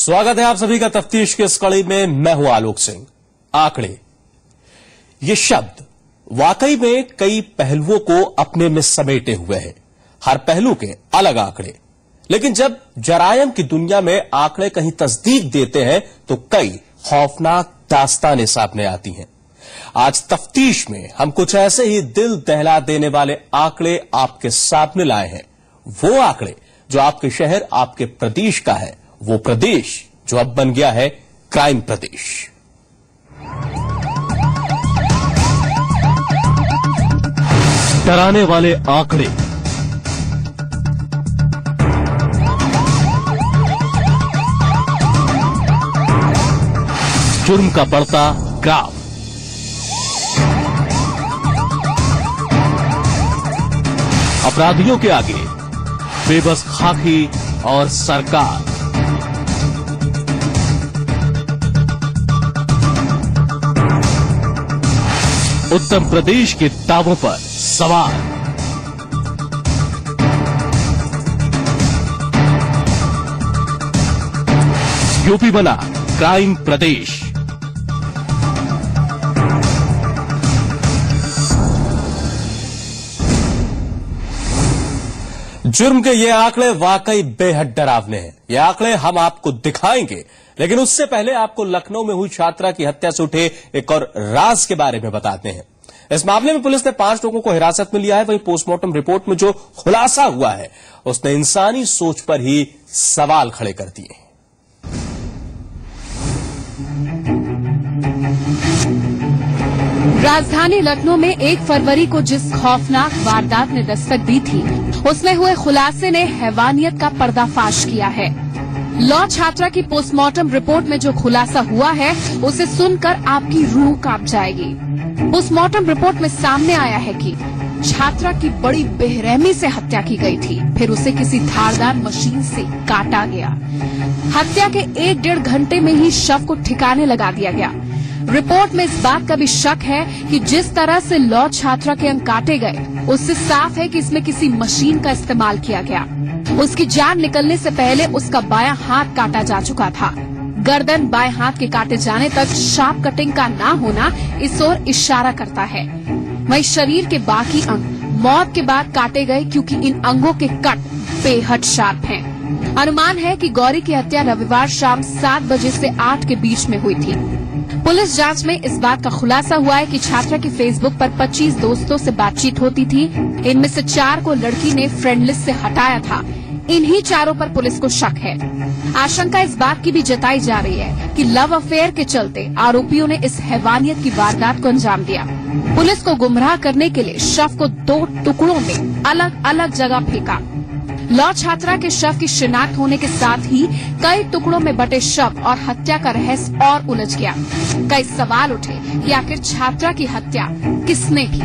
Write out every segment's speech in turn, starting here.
स्वागत है आप सभी का तफ्तीश की इस कड़ी में। मैं हूं आलोक सिंह। आंकड़े, ये शब्द वाकई में कई पहलुओं को अपने में समेटे हुए है, हर पहलू के अलग आंकड़े। लेकिन जब जरायम की दुनिया में आंकड़े कहीं तस्दीक देते हैं तो कई खौफनाक दास्तानें सामने आती हैं। आज तफ्तीश में हम कुछ ऐसे ही दिल दहला देने वाले आंकड़े आपके सामने लाए हैं। वो आंकड़े जो आपके शहर, आपके प्रदेश का है, वो प्रदेश जो अब बन गया है क्राइम प्रदेश। डराने वाले आंकड़े, जुर्म का बढ़ता ग्राफ, अपराधियों के आगे बेबस खाकी और सरकार। उत्तर प्रदेश के दावों पर सवाल। यूपी बना क्राइम प्रदेश। जुर्म के ये आंकड़े वाकई बेहद डरावने हैं। ये आंकड़े हम आपको दिखाएंगे, लेकिन उससे पहले आपको लखनऊ में हुई छात्रा की हत्या से उठे एक और राज के बारे में बताते हैं। इस मामले में पुलिस ने 5 लोगों को हिरासत में लिया है। वहीं पोस्टमार्टम रिपोर्ट में जो खुलासा हुआ है उसने इंसानी सोच पर ही सवाल खड़े कर दिए। राजधानी लखनऊ में 1 फरवरी को जिस खौफनाक वारदात ने दस्तक दी थी, उसमें हुए खुलासे ने हैवानियत का पर्दाफाश किया है। लॉ छात्रा की पोस्टमार्टम रिपोर्ट में जो खुलासा हुआ है उसे सुनकर आपकी रूह कांप जाएगी। पोस्टमार्टम रिपोर्ट में सामने आया है कि छात्रा की बड़ी बेरहमी से हत्या की गई थी, फिर उसे किसी धारदार मशीन से काटा गया। हत्या के 1-1.5 घंटे में ही शव को ठिकाने लगा दिया गया। रिपोर्ट में इस बात का भी शक है कि जिस तरह से लॉ छात्रा के अंग काटे गए, उससे साफ है कि इसमें किसी मशीन का इस्तेमाल किया गया। उसकी जान निकलने से पहले उसका बायां हाथ काटा जा चुका था। गर्दन बाएं हाथ के काटे जाने तक शार्प कटिंग का ना होना इस ओर इशारा करता है। वहीं शरीर के बाकी अंग मौत के बाद काटे गए, क्योंकि इन अंगों के कट बेहद शार्प हैं। अनुमान है कि गौरी की हत्या रविवार शाम 7 बजे से 8 के बीच में हुई थी। पुलिस जांच में इस बात का खुलासा हुआ है कि छात्रा की फेसबुक पर 25 दोस्तों से बातचीत होती थी। इनमें से 4 को लड़की ने फ्रेंड लिस्ट से हटाया था। इन्हीं 4 पर पुलिस को शक है। आशंका इस बात की भी जताई जा रही है कि लव अफेयर के चलते आरोपियों ने इस हैवानियत की वारदात को अंजाम दिया। पुलिस को गुमराह करने के लिए शव को 2 टुकड़ों में अलग अलग जगह फेंका। लॉ छात्रा के शव की शिनाख्त होने के साथ ही कई टुकड़ों में बटे शव और हत्या का रहस्य और उलझ गया। कई सवाल उठे कि आखिर छात्रा की हत्या किसने की,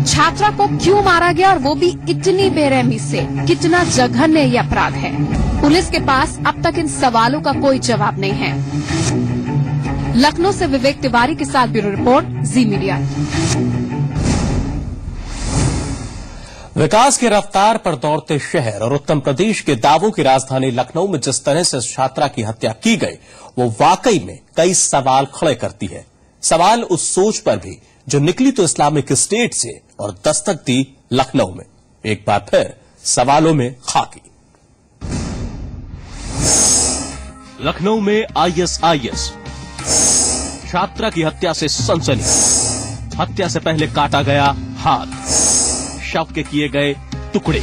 छात्रा को क्यों मारा गया, और वो भी इतनी बेरहमी से। कितना जघन्य ये अपराध है। पुलिस के पास अब तक इन सवालों का कोई जवाब नहीं है। लखनऊ से विवेक तिवारी के साथ ब्यूरो रिपोर्ट, जी मीडिया। विकास की रफ्तार पर दौड़ते शहर और उत्तर प्रदेश के दावों की राजधानी लखनऊ में जिस तरह से छात्रा की हत्या की गई, वो वाकई में कई सवाल खड़े करती है। सवाल उस सोच पर भी जो निकली तो इस्लामिक स्टेट से और दस्तक दी लखनऊ में। एक बार फिर सवालों में खाकी। लखनऊ में ISIS, छात्रा की हत्या से सनसनी। हत्या से पहले काटा गया हाथ, शव के किए गए टुकड़े।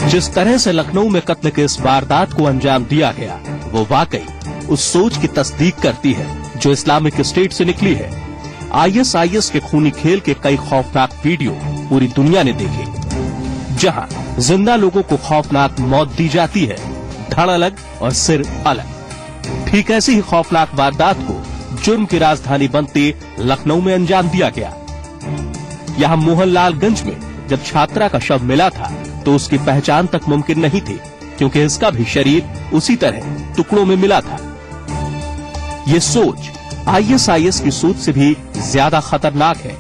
जिस तरह से लखनऊ में कत्ल के इस वारदात को अंजाम दिया गया, वो वाकई उस सोच की तस्दीक करती है जो इस्लामिक स्टेट से निकली है। ISIS के खूनी खेल के कई खौफनाक वीडियो पूरी दुनिया ने देखे, जहां जिंदा लोगों को खौफनाक मौत दी जाती है, धड़ अलग और सिर अलग। ठीक ऐसी ही खौफनाक वारदात को जुर्म की राजधानी बनते लखनऊ में अंजाम दिया गया। यहां मोहनलालगंज में जब छात्रा का शव मिला था तो उसकी पहचान तक मुमकिन नहीं थी, क्योंकि इसका भी शरीर उसी तरह टुकड़ों में मिला था। ये सोच ISIS की सोच से भी ज्यादा खतरनाक है,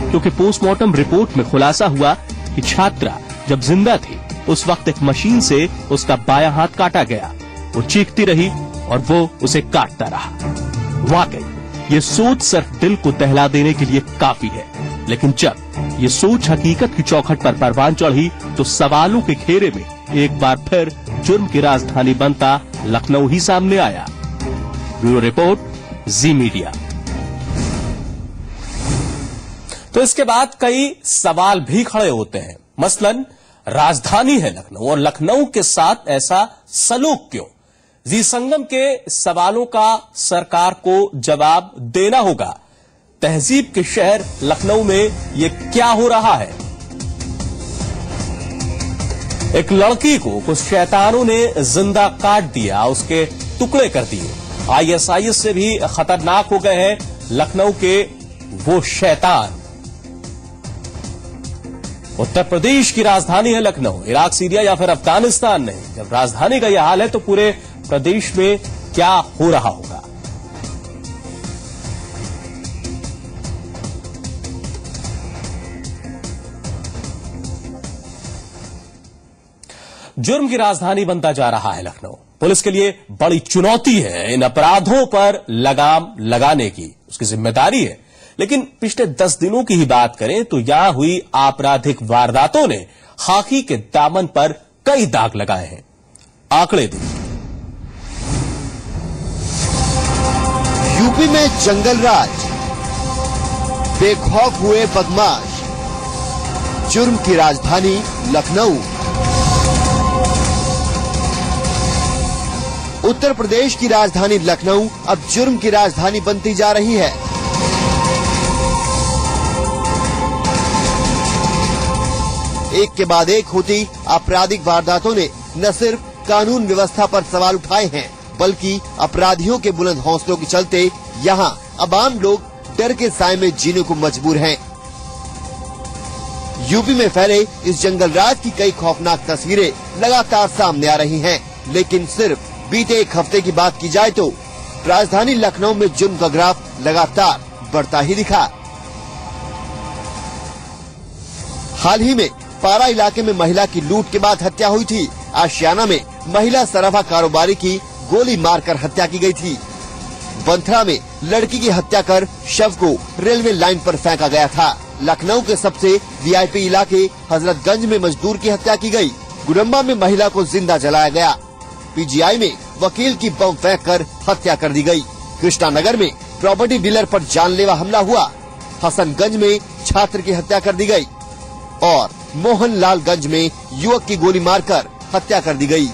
क्योंकि पोस्टमार्टम रिपोर्ट में खुलासा हुआ कि छात्रा जब जिंदा थी उस वक्त एक मशीन से उसका बायां हाथ काटा गया। वो चीखती रही और वो उसे काटता रहा। वाकई ये सोच सिर्फ दिल को दहला देने के लिए काफी है, लेकिन जब ये सोच हकीकत की चौखट पर परवान चढ़ी तो सवालों के घेरे में एक बार फिर जुर्म की राजधानी बनता लखनऊ ही सामने आया। ब्यूरो रिपोर्ट, जी मीडिया। तो इसके बाद कई सवाल भी खड़े होते हैं। मसलन राजधानी है लखनऊ और लखनऊ के साथ ऐसा सलूक क्यों? जी संगम के सवालों का सरकार को जवाब देना होगा। तहजीब के शहर लखनऊ में ये क्या हो रहा है? एक लड़की को कुछ शैतानों ने जिंदा काट दिया, उसके टुकड़े कर दिए। ISIS से भी खतरनाक हो गए हैं लखनऊ के वो शैतान। उत्तर प्रदेश की राजधानी है लखनऊ, इराक, सीरिया या फिर अफगानिस्तान नहीं। जब राजधानी का यह हाल है तो पूरे प्रदेश में क्या हो रहा होगा? जुर्म की राजधानी बनता जा रहा है लखनऊ। पुलिस के लिए बड़ी चुनौती है इन अपराधों पर लगाम लगाने की, उसकी जिम्मेदारी है। लेकिन पिछले 10 दिनों की ही बात करें तो यहां हुई आपराधिक वारदातों ने खाकी के दामन पर कई दाग लगाए हैं। आंकड़े देखिए। यूपी में जंगल राज, बेखौफ हुए बदमाश, जुर्म की राजधानी लखनऊ। उत्तर प्रदेश की राजधानी लखनऊ अब जुर्म की राजधानी बनती जा रही है। एक के बाद एक होती आपराधिक वारदातों ने न सिर्फ कानून व्यवस्था पर सवाल उठाए हैं, बल्कि अपराधियों के बुलंद हौसलों के चलते यहां अब आम लोग डर के साए में जीने को मजबूर हैं। यूपी में फैले इस जंगल राज की कई खौफनाक तस्वीरें लगातार सामने आ रही हैं, लेकिन सिर्फ बीते एक हफ्ते की बात की जाए तो राजधानी लखनऊ में जुर्म का ग्राफ लगातार बढ़ता ही दिखा। हाल ही में पारा इलाके में महिला की लूट के बाद हत्या हुई थी। आशियाना में महिला सराफा कारोबारी की गोली मारकर हत्या की गई थी। बंथरा में लड़की की हत्या कर शव को रेलवे लाइन पर फेंका गया था। लखनऊ के सबसे VIP इलाके हजरतगंज में मजदूर की हत्या की गई। गुडम्बा में महिला को जिंदा जलाया गया। PGI में वकील की बम फेंक कर हत्या कर दी गई। कृष्णानगर में प्रॉपर्टी डीलर पर जानलेवा हमला हुआ। हसनगंज में छात्र की हत्या कर दी गई और मोहनलालगंज में युवक की गोली मारकर हत्या कर दी गई।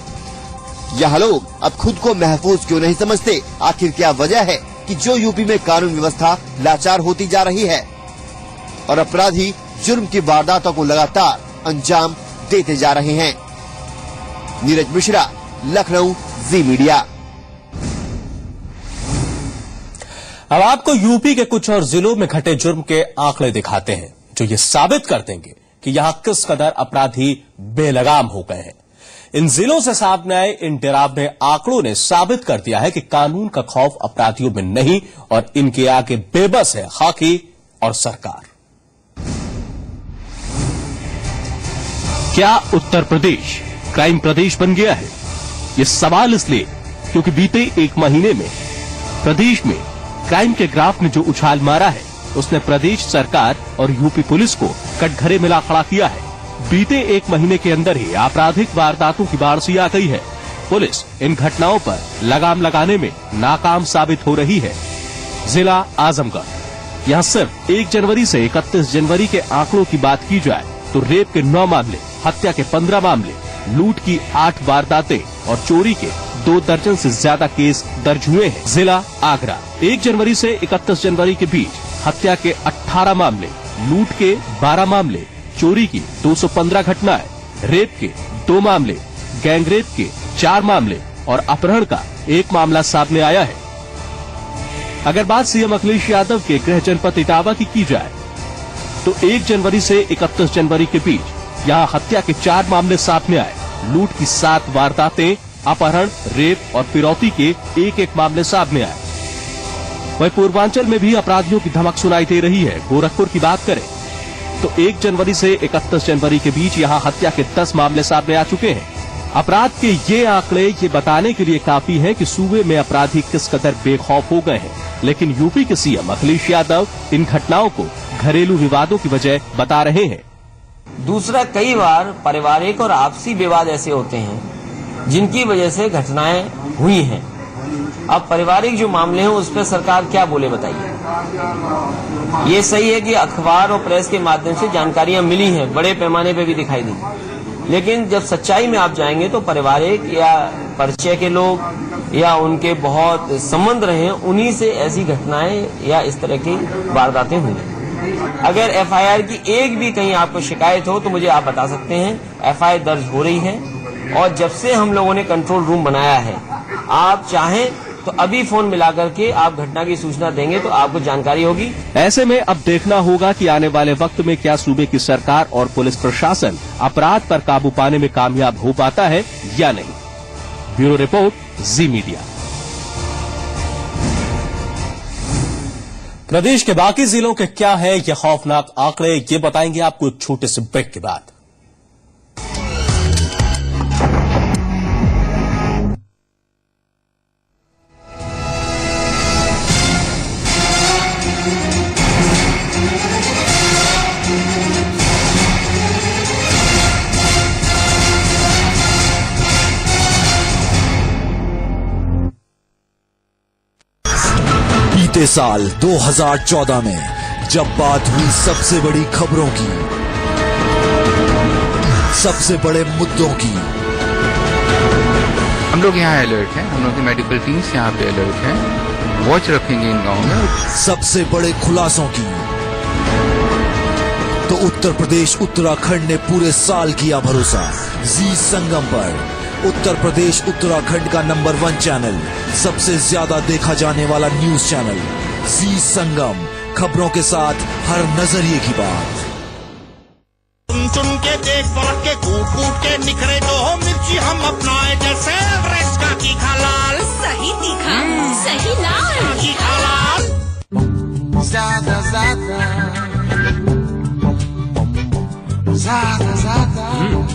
यह लोग अब खुद को महफूज क्यों नहीं समझते? आखिर क्या वजह है कि जो यूपी में कानून व्यवस्था लाचार होती जा रही है और अपराधी जुर्म की वारदातों को लगातार अंजाम देते जा रहे हैं? नीरज मिश्रा, लखनऊ, जी मीडिया। अब आपको यूपी के कुछ और जिलों में घटे जुर्म के आंकड़े दिखाते हैं जो ये साबित कर देंगे कि यहां किस कदर अपराधी बेलगाम हो गए हैं। इन जिलों से सामने आए इन डरावने आंकड़ों ने साबित कर दिया है कि कानून का खौफ अपराधियों में नहीं और इनके आगे बेबस है खाकी और सरकार। क्या उत्तर प्रदेश क्राइम प्रदेश बन गया है? ये सवाल इसलिए क्योंकि बीते एक महीने में प्रदेश में क्राइम के ग्राफ ने जो उछाल मारा है उसने प्रदेश सरकार और यूपी पुलिस को कटघरे मिला खड़ा किया है। बीते एक महीने के अंदर ही आपराधिक वारदातों की बाढ़ सी आ गई है। पुलिस इन घटनाओं पर लगाम लगाने में नाकाम साबित हो रही है। जिला आजमगढ़, यहाँ सिर्फ 1 जनवरी से 31 जनवरी के आंकड़ों की बात की जाए तो रेप के 9 मामले, हत्या के 15 मामले, लूट की 8 वारदातें और चोरी के 2 दर्जन से ज्यादा केस दर्ज हुए हैं। जिला आगरा, 1 जनवरी से 31 जनवरी के बीच हत्या के 18 मामले, लूट के 12 मामले, चोरी की 215 घटनाएं, रेप के 2 मामले, गैंगरेप के 4 मामले और अपहरण का 1 मामला सामने आया है। अगर बात सीएम अखिलेश यादव के गृह जनपद इटावा की जाए तो 1 जनवरी से 31 जनवरी के बीच यहां हत्या के 4 मामले सामने आए, लूट की 7 वारदातें, अपहरण, रेप और फिरौती के 1-1 मामले सामने आए। वहीं पूर्वांचल में भी अपराधियों की धमक सुनाई दे रही है। गोरखपुर की बात करें तो 1 जनवरी से 31 जनवरी के बीच यहां हत्या के 10 मामले सामने आ चुके हैं। अपराध के ये आंकड़े ये बताने के लिए काफी हैं कि सूबे में अपराधी किस कदर बेखौफ हो गए हैं। लेकिन यूपी के सीएम अखिलेश यादव इन घटनाओं को घरेलू विवादों की वजह बता रहे हैं। दूसरा, कई बार पारिवारिक और आपसी विवाद ऐसे होते हैं जिनकी वजह से घटनाएं हुई हैं। अब पारिवारिक जो मामले हैं उस पर सरकार क्या बोले बताइए। ये सही है कि अखबार और प्रेस के माध्यम से जानकारियां मिली हैं, बड़े पैमाने पे भी दिखाई दी, लेकिन जब सच्चाई में आप जाएंगे तो पारिवारिक या परिचय के लोग या उनके बहुत संबंध रहे हैं, उन्हीं से ऐसी घटनाएं या इस तरह की वारदातें हुई। अगर एफआईआर की एक भी कहीं आपको शिकायत हो तो मुझे आप बता सकते हैं। एफआईआर दर्ज हो रही है और जब से हम लोगों ने कंट्रोल रूम बनाया है, आप चाहें तो अभी फोन मिला करके आप घटना की सूचना देंगे तो आपको जानकारी होगी। ऐसे में अब देखना होगा कि आने वाले वक्त में क्या सूबे की सरकार और पुलिस प्रशासन अपराध पर काबू पाने में कामयाब हो पाता है या नहीं। ब्यूरो रिपोर्ट, जी मीडिया। प्रदेश के बाकी जिलों के क्या है ये खौफनाक आंकड़े, ये बताएंगे आपको एक छोटे से ब्रेक के बाद। बीते साल 2014 में जब बात हुई सबसे बड़ी खबरों की, सबसे बड़े मुद्दों की, हम लोग यहाँ अलर्ट हैं, हम लोग की मेडिकल टीम्स यहाँ पे अलर्ट हैं, वॉच रखेंगे इन गाँव में, सबसे बड़े खुलासों की, तो उत्तर प्रदेश उत्तराखंड ने पूरे साल किया भरोसा जी संगम पर। उत्तर प्रदेश उत्तराखंड का नंबर 1 चैनल, सबसे ज्यादा देखा जाने वाला न्यूज चैनल जी संगम, खबरों के साथ हर नजरिए की बात। चुन चुन के देख बांट के कूट कूट के निखरे दो मिर्ची हम अपनाए जैसे रेस्का की खलाल, सही तीखा सही लाल की खलाल। ज्यादा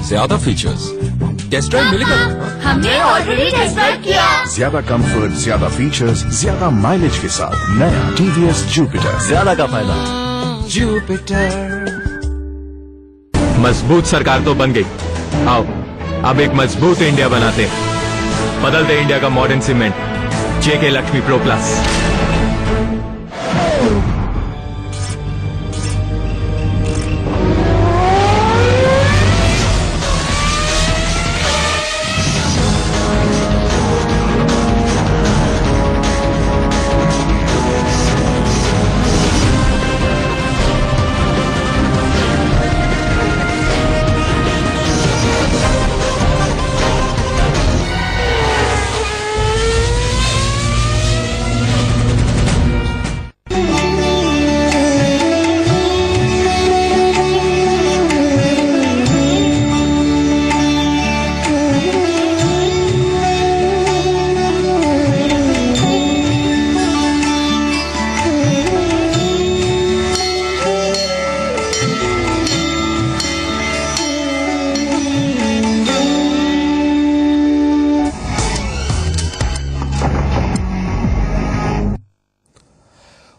ज्यादा फीचर्स, टेस्ट ड्राइव मिलेगा। हमने ऑलरेडी टेस्ट ड्राइव किया। ज्यादा कंफर्ट, ज्यादा फीचर्स, ज्यादा माइलेज के साथ नया टीवीएस जुपिटर, ज्यादा का फायदा। जुपिटर। मजबूत सरकार तो बन गई, आओ अब एक मजबूत इंडिया बनाते हैं। बदलते इंडिया का मॉडर्न सीमेंट, जेके लक्ष्मी प्रो प्लस।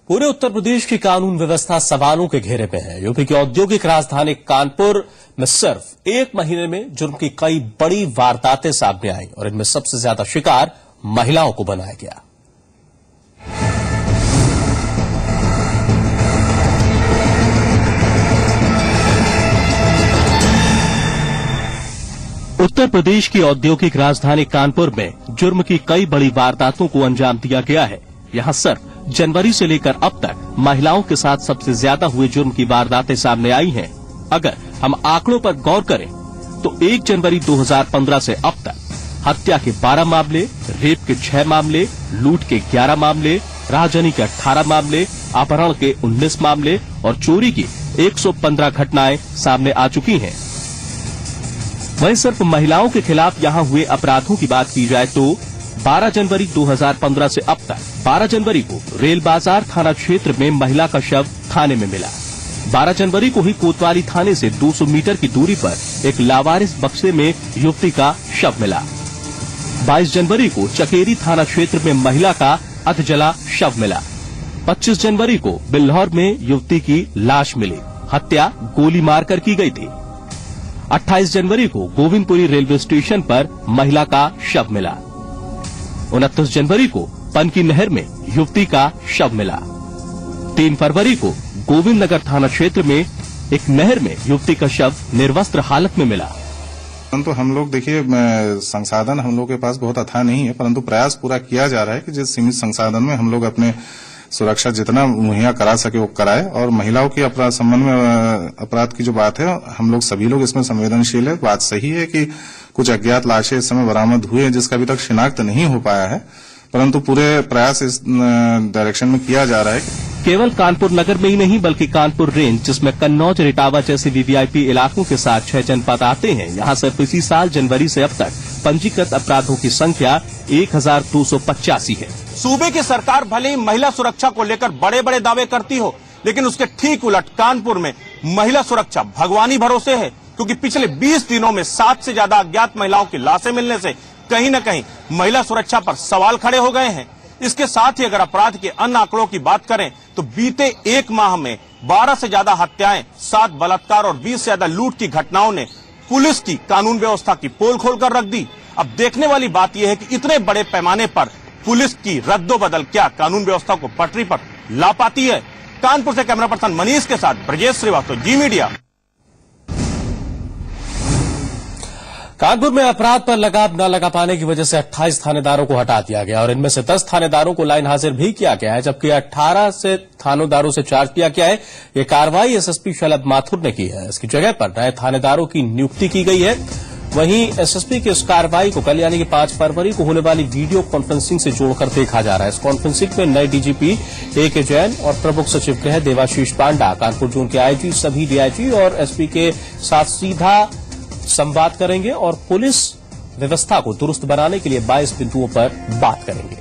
पूरे उत्तर प्रदेश की कानून व्यवस्था सवालों के घेरे में है। यूपी की औद्योगिक राजधानी कानपुर में सिर्फ 1 महीने में जुर्म की कई बड़ी वारदातें सामने आई और इनमें सबसे ज्यादा शिकार महिलाओं को बनाया गया। उत्तर प्रदेश की औद्योगिक राजधानी कानपुर में जुर्म की कई बड़ी वारदातों को अंजाम दिया गया है। यहां सिर्फ जनवरी से लेकर अब तक महिलाओं के साथ सबसे ज्यादा हुए जुर्म की वारदातें सामने आई हैं। अगर हम आंकड़ों पर गौर करें तो 1 जनवरी 2015 से अब तक हत्या के 12 मामले, रेप के 6 मामले, लूट के 11 मामले, राहजनी के 18 मामले, अपहरण के 19 मामले और चोरी की 115 घटनाएं सामने आ चुकी हैं। वहीं सिर्फ महिलाओं के खिलाफ यहां हुए अपराधों की बात की जाए तो 12 जनवरी 2015 से अब तक 12 जनवरी को रेल बाजार थाना क्षेत्र में महिला का शव थाने में मिला। 12 जनवरी को ही कोतवाली थाने से 200 मीटर की दूरी पर एक लावारिस बक्से में युवती का शव मिला। 22 जनवरी को चकेरी थाना क्षेत्र में महिला का अधजला शव मिला। 25 जनवरी को बिल्हौर में युवती की लाश मिली, हत्या गोली मारकर की गई थी। 28 जनवरी को गोविंदपुरी रेलवे स्टेशन पर महिला का शव मिला। 29 जनवरी को पनकी नहर में युवती का शव मिला। 3 फरवरी को गोविंद नगर थाना क्षेत्र में एक नहर में युवती का शव निर्वस्त्र हालत में मिला। परंतु हम लोग देखिए, संसाधन हम लोग के पास बहुत अथाह नहीं है, परंतु प्रयास पूरा किया जा रहा है कि जिस सीमित संसाधन में हम लोग अपने सुरक्षा जितना मुहैया करा सके वो कराए। और महिलाओं की अपराध संबंध में अपराध की जो बात है, हम लोग सभी लोग इसमें संवेदनशील है। बात सही है कि कुछ अज्ञात लाशें इस समय बरामद हुई है जिसका अभी तक शिनाख्त नहीं हो पाया है, परंतु पूरे प्रयास इस डायरेक्शन में किया जा रहा है। केवल कानपुर नगर में ही नहीं बल्कि कानपुर रेंज, जिसमें कन्नौज, इटावा जैसे वीवीआईपी इलाकों के साथ 6 जनपद आते हैं, यहां सिर्फ इसी साल जनवरी से अब तक पंजीकृत अपराधों की संख्या 1285 है। सूबे की सरकार भले ही महिला सुरक्षा को लेकर बड़े बड़े दावे करती हो, लेकिन उसके ठीक उलट कानपुर में महिला सुरक्षा भगवानी भरोसे है, क्योंकि पिछले 20 दिनों में 7 से ज्यादा अज्ञात महिलाओं की लाशें मिलने से कहीं न कहीं महिला सुरक्षा पर सवाल खड़े हो गए हैं। इसके साथ ही अगर अपराध के अन्य आंकड़ों की बात करें तो बीते 1 माह में 12 से ज्यादा हत्याएं, 7 बलात्कार और 20 से ज्यादा लूट की घटनाओं ने पुलिस की कानून व्यवस्था की पोल खोलकर रख दी। अब देखने वाली बात यह है कि इतने बड़े पैमाने पर पुलिस की रद्दोबदल क्या कानून व्यवस्था को पटरी पर ला पाती है। कानपुर से कैमरा पर्सन मनीष के साथ ब्रजेश श्रीवास्तव, जी मीडिया। कानपुर में अपराध पर लगाम न लगा पाने की वजह से 28 थानेदारों को हटा दिया गया और इनमें से 10 थानेदारों को लाइन हाजिर भी किया गया है, जबकि 18 से थानेदारों से चार्ज किया गया है। ये कार्रवाई एसएसपी शलभ माथुर ने की है। इसकी जगह पर नए थानेदारों की नियुक्ति की गई है। वहीं एसएसपी की इस कार्रवाई को कल यानी कि 5 फरवरी को होने वाली वीडियो कॉन्फ्रेंसिंग से जोड़कर देखा जा रहा है। इस कॉन्फ्रेंसिंग में नए डीजीपी ए.के. जैन और प्रमुख सचिव गृह देवाशीष पांडा, कानपुर जोन के आईजी, सभी डीआईजी और एसपी के साथ सीधा संवाद करेंगे और पुलिस व्यवस्था को दुरुस्त बनाने के लिए 22 बिंदुओं पर बात करेंगे।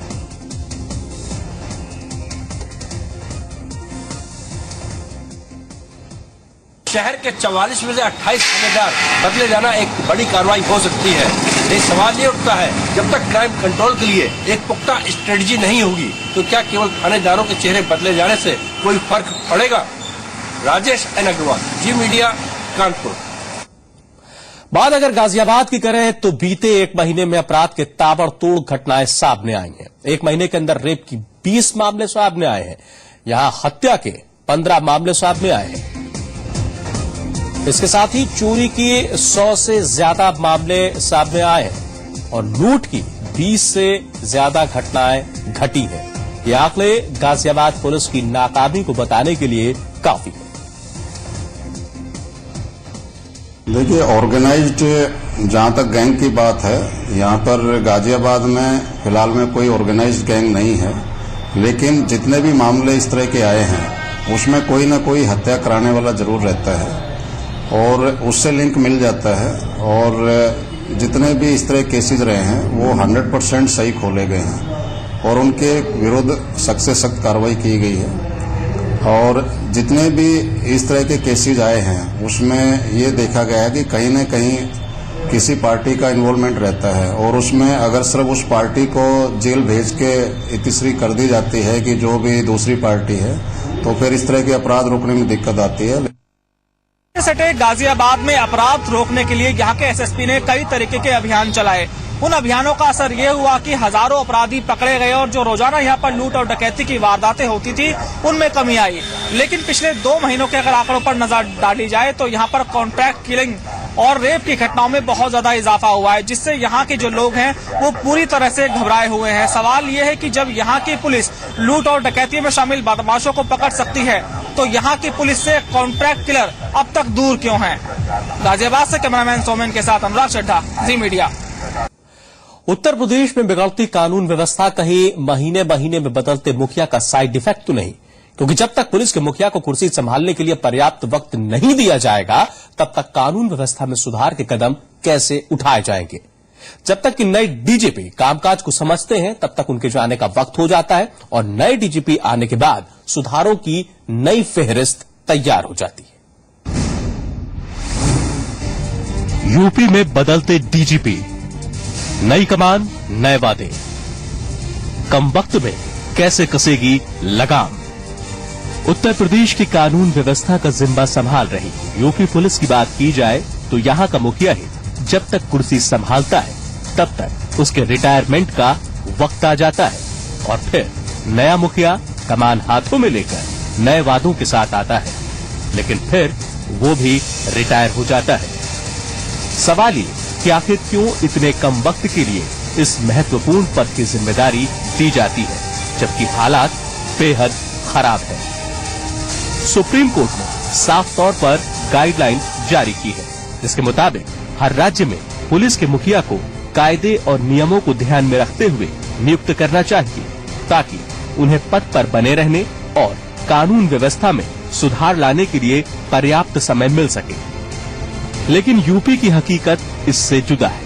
शहर के 44 में से 28 थानेदार बदले जाना एक बड़ी कार्रवाई हो सकती है। ये सवाल ये उठता है, जब तक क्राइम कंट्रोल के लिए एक पुख्ता स्ट्रेटजी नहीं होगी तो क्या केवल थानेदारों के चेहरे बदले जाने से कोई फर्क पड़ेगा? राजेश एन अग्रवाल, जी मीडिया, कानपुर। बात अगर गाजियाबाद की करें तो बीते 1 महीने में अपराध के ताबड़तोड़ घटनाएं सामने आई हैं। 1 महीने के अंदर रेप की 20 मामले सामने आए हैं। यहां हत्या के 15 मामले सामने आए हैं। इसके साथ ही चोरी की 100 से ज्यादा मामले सामने आए हैं और लूट की 20 से ज्यादा घटनाएं घटी हैं। ये आंकड़े गाजियाबाद पुलिस की नाकामी को बताने के लिए काफी है। देखिए, ऑर्गेनाइज्ड जहां तक गैंग की बात है, यहां पर गाजियाबाद में फिलहाल में कोई ऑर्गेनाइज्ड गैंग नहीं है, लेकिन जितने भी मामले इस तरह के आए हैं उसमें कोई न कोई हत्या कराने वाला जरूर रहता है और उससे लिंक मिल जाता है। और जितने भी इस तरह केसेज रहे हैं वो 100% सही खोले गए हैं और उनके विरुद्ध सख्त से सख्त कार्रवाई की गई है। और जितने भी इस तरह के केसेज आए हैं उसमें ये देखा गया है कि कहीं न कहीं किसी पार्टी का इन्वॉल्वमेंट रहता है और उसमें अगर सिर्फ उस पार्टी को जेल भेज के इतिश्री कर दी जाती है कि जो भी दूसरी पार्टी है, तो फिर इस तरह के अपराध रोकने में दिक्कत आती है। सटे गाजियाबाद में अपराध रोकने के लिए यहाँ के एसएसपी ने कई तरीके के अभियान चलाए। उन अभियानों का असर ये हुआ कि हजारों अपराधी पकड़े गए और जो रोजाना यहाँ पर लूट और डकैती की वारदातें होती थी उनमें कमी आई। लेकिन पिछले 2 महीनों के अगर आंकड़ों पर नजर डाली जाए तो यहाँ पर कॉन्ट्रैक्ट किलिंग और रेप की घटनाओं में बहुत ज्यादा इजाफा हुआ है, जिससे यहाँ के जो लोग हैं वो पूरी तरह से घबराए हुए हैं। सवाल ये है कि जब यहाँ की पुलिस लूट और डकैती में शामिल बदमाशों को पकड़ सकती है तो यहाँ की पुलिस से कॉन्ट्रैक्ट किलर अब तक दूर क्यों हैं? गाजियाबाद से कैमरामैन सोमेन के साथ अनुराग चड्ढा, जी मीडिया। उत्तर प्रदेश में बिगड़ती कानून व्यवस्था कहीं महीने महीने में बदलते मुखिया का साइड इफेक्ट तो नहीं, क्योंकि जब तक पुलिस के मुखिया को कुर्सी संभालने के लिए पर्याप्त वक्त नहीं दिया जाएगा तब तक कानून व्यवस्था में सुधार के कदम कैसे उठाए जाएंगे। जब तक कि नए डीजीपी कामकाज को समझते हैं तब तक उनके जाने का वक्त हो जाता है और नए डीजीपी आने के बाद सुधारों की नई फेहरिस्त तैयार हो जाती है। यूपी में बदलते डीजीपी, नई कमान, नए वादे, कम वक्त में कैसे कसेगी लगाम। उत्तर प्रदेश की कानून व्यवस्था का जिम्मा संभाल रही यूपी पुलिस की बात की जाए तो यहां का मुखिया ही जब तक कुर्सी संभालता है तब तक उसके रिटायरमेंट का वक्त आ जाता है और फिर नया मुखिया कमान हाथों में लेकर नए वादों के साथ आता है, लेकिन फिर वो भी रिटायर हो जाता है। सवाल ये कि आखिर क्यों इतने कम वक्त के लिए इस महत्वपूर्ण पद की जिम्मेदारी दी जाती है जबकि हालात बेहद खराब है। सुप्रीम कोर्ट ने साफ तौर पर गाइडलाइन जारी की है, जिसके मुताबिक हर राज्य में पुलिस के मुखिया को कायदे और नियमों को ध्यान में रखते हुए नियुक्त करना चाहिए ताकि उन्हें पद पर बने रहने और कानून व्यवस्था में सुधार लाने के लिए पर्याप्त समय मिल सके। लेकिन यूपी की हकीकत इससे जुदा है।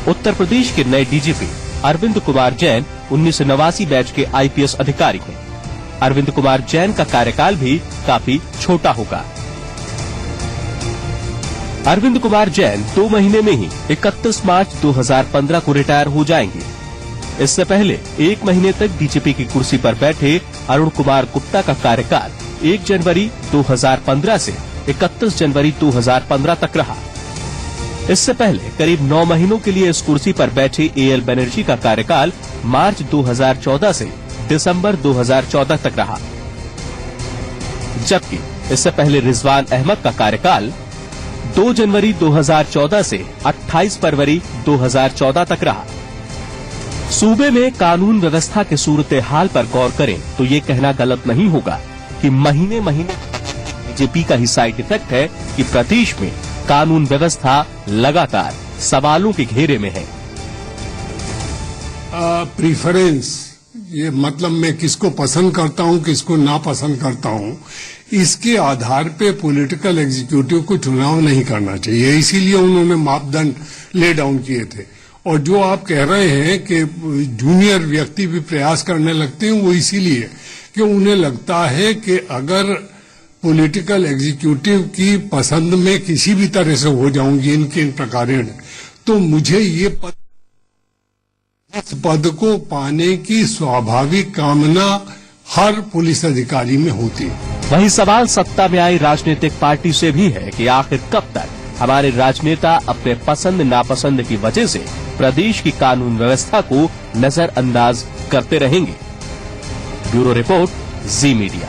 उत्तर प्रदेश के नए डीजीपी अरविंद कुमार जैन 1989 बैच के आईपीएस अधिकारी हैं। अरविंद कुमार जैन का कार्यकाल भी काफी छोटा होगा। अरविंद कुमार जैन 2 महीने में ही 31 मार्च 2015 को रिटायर हो जाएंगे। इससे पहले 1 महीने तक डीजीपी की कुर्सी पर बैठे अरुण कुमार गुप्ता का कार्यकाल 1 जनवरी 2015 से 31 जनवरी 2015 तक रहा। इससे पहले करीब 9 महीनों के लिए इस कुर्सी पर बैठे एएल बनर्जी का कार्यकाल मार्च 2014 से दिसंबर 2014 तक रहा, जबकि इससे पहले रिजवान अहमद का कार्यकाल 2 जनवरी 2014 से 28 फरवरी 2014 तक रहा। सूबे में कानून व्यवस्था के सूरत हाल पर गौर करें तो ये कहना गलत नहीं होगा कि महीने महीने बीजेपी का ही साइड इफेक्ट है कि प्रदेश में कानून व्यवस्था लगातार सवालों के घेरे में है। प्रीफरेंस, ये मतलब मैं किसको पसंद करता हूं, किसको नापसंद करता हूं, इसके आधार पे पॉलिटिकल एग्जीक्यूटिव को चुनाव नहीं करना चाहिए। इसीलिए उन्होंने मापदंड ले डाउन किए थे। और जो आप कह रहे हैं कि जूनियर व्यक्ति भी प्रयास करने लगते हैं, वो इसीलिए कि उन्हें लगता है कि अगर पॉलिटिकल एग्जीक्यूटिव की पसंद में किसी भी तरह से हो जाऊंगी इन प्रकारेण, तो मुझे ये पद को पाने की स्वाभाविक कामना हर पुलिस अधिकारी में होती है। वहीं सवाल सत्ता में आई राजनीतिक पार्टी से भी है कि आखिर कब तक हमारे राजनेता अपने पसंद नापसंद की वजह से प्रदेश की कानून व्यवस्था को नजरअंदाज करते रहेंगे। ब्यूरो रिपोर्ट, जी मीडिया।